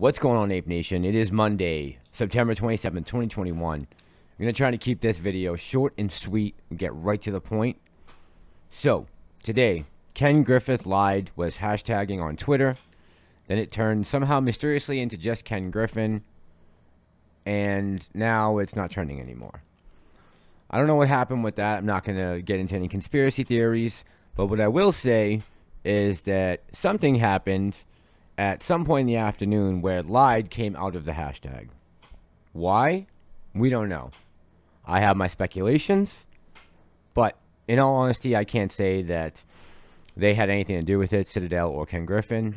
What's going on, Ape Nation? It is Monday, September 27th, 2021. I'm going to try to keep this video short and sweet and get right to the point. So, today, Ken Griffith lied, was hashtagging on Twitter. Then it turned somehow mysteriously into just Ken Griffin. And now it's not trending anymore. I don't know what happened with that. I'm not going to get into any conspiracy theories. But what I will say is that something happened at some point in the afternoon where lied came out of the hashtag. Why? We don't know. I have my speculations, but in all honesty, I can't say that they had anything to do with it, Citadel or Ken Griffin.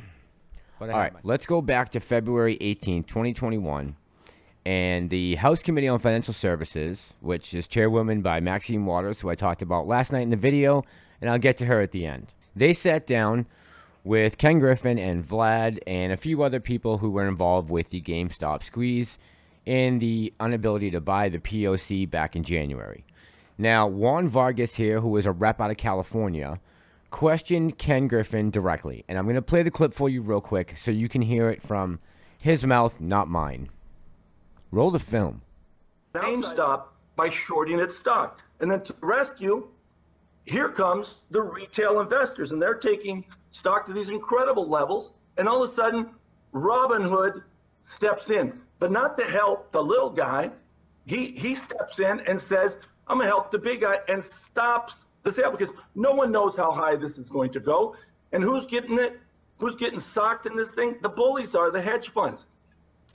All right, let's go back to February 18th, 2021, and the House Committee on Financial Services, which is chairwoman by Maxine Waters, who I talked about last night in the video, and I'll get to her at the end. They sat down with Ken Griffin and Vlad and a few other people who were involved with the GameStop squeeze and the inability to buy the POC back in January. Now, Juan Vargas here, who is a rep out of California, questioned Ken Griffin directly. And I'm going to play the clip for you real quick so you can hear it from his mouth, not mine. Roll the film. GameStop by shorting its stock. And then to the rescue, here comes the retail investors, and they're taking stock to these incredible levels. And all of a sudden, Robinhood steps in, but not to help the little guy. He steps in and says, I'm going to help the big guy, and stops the sale because no one knows how high this is going to go. And who's getting it? Who's getting socked in this thing? The bullies are the hedge funds.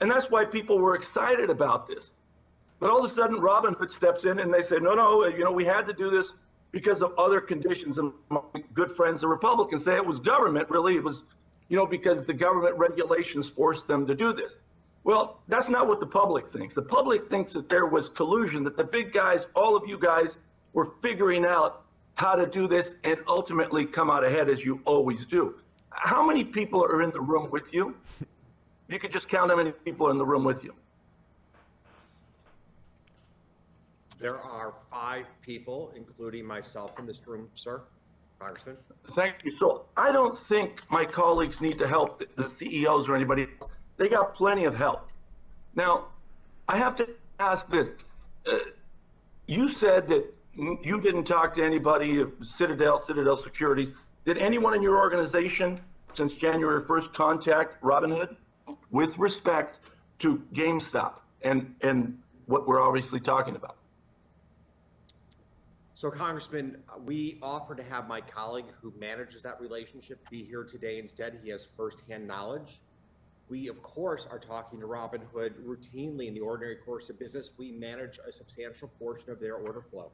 And that's why people were excited about this. But all of a sudden, Robinhood steps in and they say, no, we had to do this because of other conditions. And my good friends, the Republicans, say it was government. Really, it was, because the government regulations forced them to do this. Well, that's not what the public thinks. The public thinks that there was collusion, that the big guys, all of you guys, were figuring out how to do this and ultimately come out ahead, as you always do. How many people are in the room with you? You could just count how many people are in the room with you. There are 5 people, including myself, in this room, sir, Congressman. Thank you. So I don't think my colleagues need to help the CEOs or anybody else. They got plenty of help. Now, I have to ask this. You said that you didn't talk to anybody, Citadel Securities. Did anyone in your organization since January 1st contact Robinhood with respect to GameStop and what we're obviously talking about? So, Congressman, we offered to have my colleague who manages that relationship be here today instead. He has firsthand knowledge. We, of course, are talking to Robinhood routinely in the ordinary course of business. We manage a substantial portion of their order flow.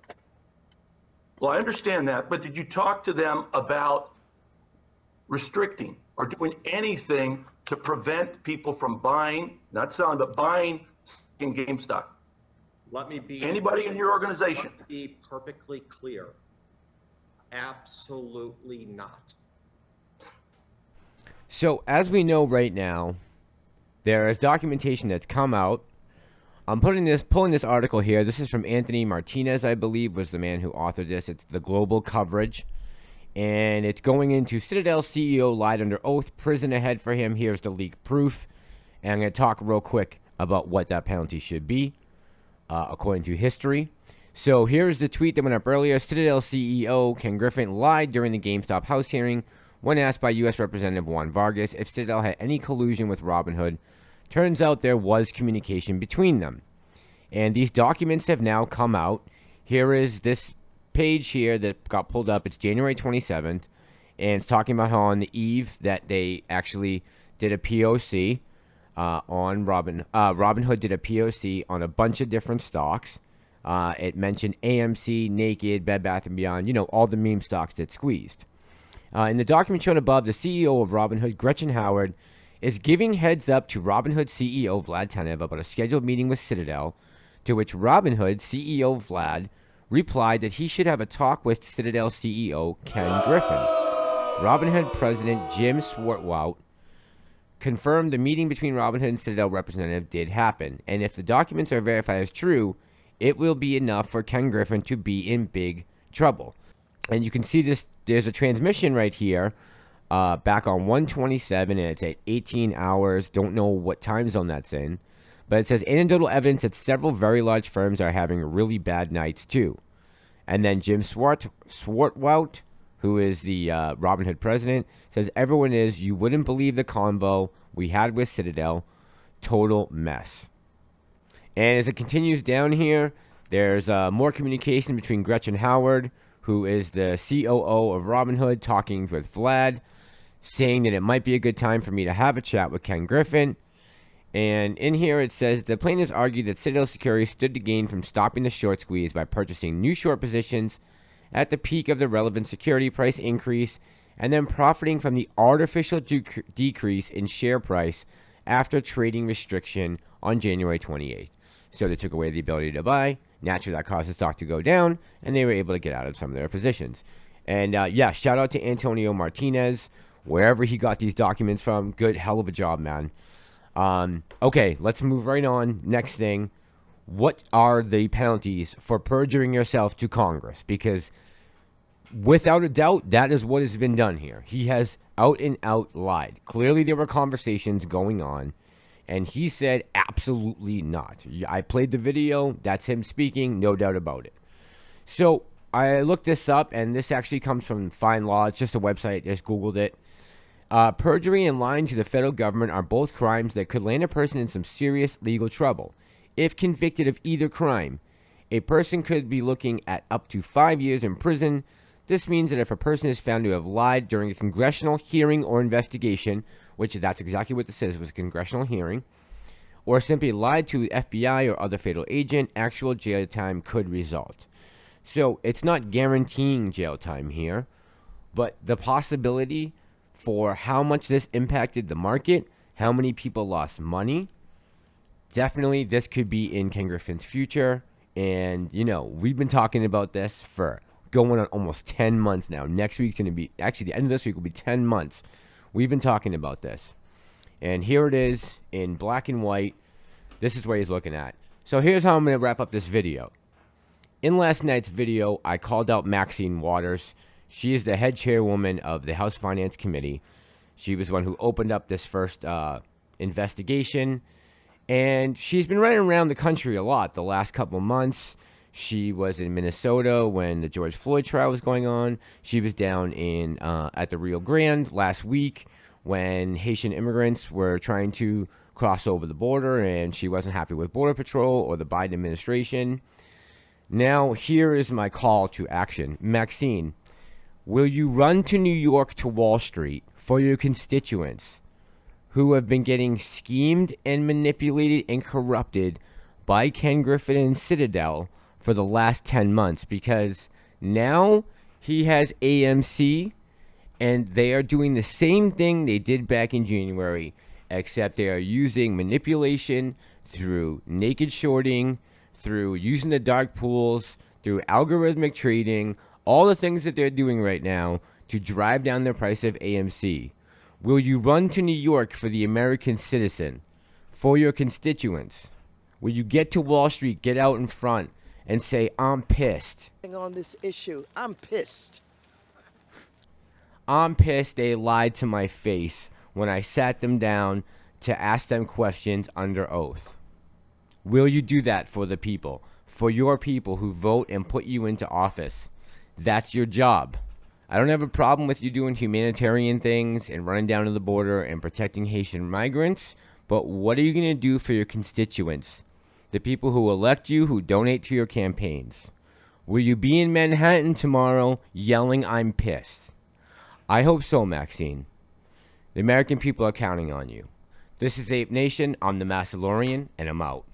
Well, I understand that, but did you talk to them about restricting or doing anything to prevent people from buying, not selling, but buying in GameStop? Let me be anybody in your organization. Let me be perfectly clear. Absolutely not. So, as we know right now, there is documentation that's come out. I'm pulling this article here. This is from Anthony Martinez, I believe, was the man who authored this. It's the global coverage. And it's going into Citadel CEO lied under oath, prison ahead for him. Here's the leaked proof. And I'm going to talk real quick about what that penalty should be, according to history. So here's the tweet that went up earlier. Citadel CEO Ken Griffin lied during the GameStop House hearing when asked by U.S. Representative Juan Vargas if Citadel had any collusion with Robinhood. Turns out there was communication between them. And these documents have now come out. Here is this page here that got pulled up. It's January 27th. And it's talking about how on the eve that they actually did a POC on Robinhood did a POC on a bunch of different stocks. It mentioned AMC, Naked, Bed Bath & Beyond, all the meme stocks that squeezed. In the document shown above, the CEO of Robinhood, Gretchen Howard, is giving heads up to Robinhood CEO Vlad Tenev about a scheduled meeting with Citadel, to which Robinhood CEO Vlad replied that he should have a talk with Citadel CEO Ken Griffin. Robinhood President Jim Swartwout confirmed the meeting between Robinhood and Citadel representative did happen, and if the documents are verified as true, it will be enough for Ken Griffin to be in big trouble. And you can see this, there's a transmission right here back on 127, and it's at 18 hours. Don't know what time zone that's in. But it says anecdotal evidence that several very large firms are having really bad nights too. And then Jim Swartwout, who is the Robinhood president, says everyone is, you wouldn't believe the convo we had with Citadel. Total mess. And as it continues down here, there's more communication between Gretchen Howard, who is the COO of Robinhood, talking with Vlad, saying that it might be a good time for me to have a chat with Ken Griffin. And in here it says the plaintiffs argued that Citadel Securities stood to gain from stopping the short squeeze by purchasing new short positions at the peak of the relevant security price increase and then profiting from the artificial decrease in share price after trading restriction on January 28th. So they took away the ability to buy. Naturally, that caused the stock to go down, and they were able to get out of some of their positions. And yeah, shout out to Antonio Martinez, wherever he got these documents from. Good, hell of a job, man. Okay, let's move right on. Next thing, what are the penalties for perjuring yourself to Congress? Because without a doubt, that is what has been done here. He has out and out lied. Clearly, there were conversations going on, and he said absolutely not. I played the video. That's him speaking, no doubt about it. So I looked this up, and this actually comes from Fine Law. It's just a website. Just Googled it. Perjury and lying to the federal government are both crimes that could land a person in some serious legal trouble. If convicted of either crime, a person could be looking at up to 5 years in prison. This means that if a person is found to have lied during a congressional hearing or investigation, which that's exactly what this is, was a congressional hearing, or simply lied to the FBI or other federal agent, actual jail time could result. So it's not guaranteeing jail time here, but the possibility for how much this impacted the market, how many people lost money, definitely this could be in Ken Griffin's future. And, you know, we've been talking about this for going on almost 10 months now. Next week's going to be, actually the end of this week will be 10 months. We've been talking about this. And here it is in black and white. This is what he's looking at. So here's how I'm going to wrap up this video. In last night's video, I called out Maxine Waters. She is the head chairwoman of the House Finance Committee. She was the one who opened up this first investigation. And she's been running around the country a lot the last couple months. She was in Minnesota when the George Floyd trial was going on. She was down in at the Rio Grande last week when Haitian immigrants were trying to cross over the border, and she wasn't happy with Border Patrol or the Biden administration. Now, here is my call to action. Maxine, will you run to New York to Wall Street for your constituents who have been getting schemed and manipulated and corrupted by Ken Griffin and Citadel for the last 10 months? Because now he has AMC, and they are doing the same thing they did back in January, except they are using manipulation through naked shorting, through using the dark pools, through algorithmic trading, all the things that they're doing right now to drive down the price of AMC. Will you run to New York for the American citizen, for your constituents? Will you get to Wall Street, get out in front, and say, I'm pissed? On this issue, I'm pissed. I'm pissed they lied to my face when I sat them down to ask them questions under oath. Will you do that for the people, for your people who vote and put you into office? That's your job. I don't have a problem with you doing humanitarian things and running down to the border and protecting Haitian migrants, but what are you going to do for your constituents, the people who elect you, who donate to your campaigns? Will you be in Manhattan tomorrow yelling, I'm pissed? I hope so, Maxine. The American people are counting on you. This is Ape Nation. I'm the Massalorian, and I'm out.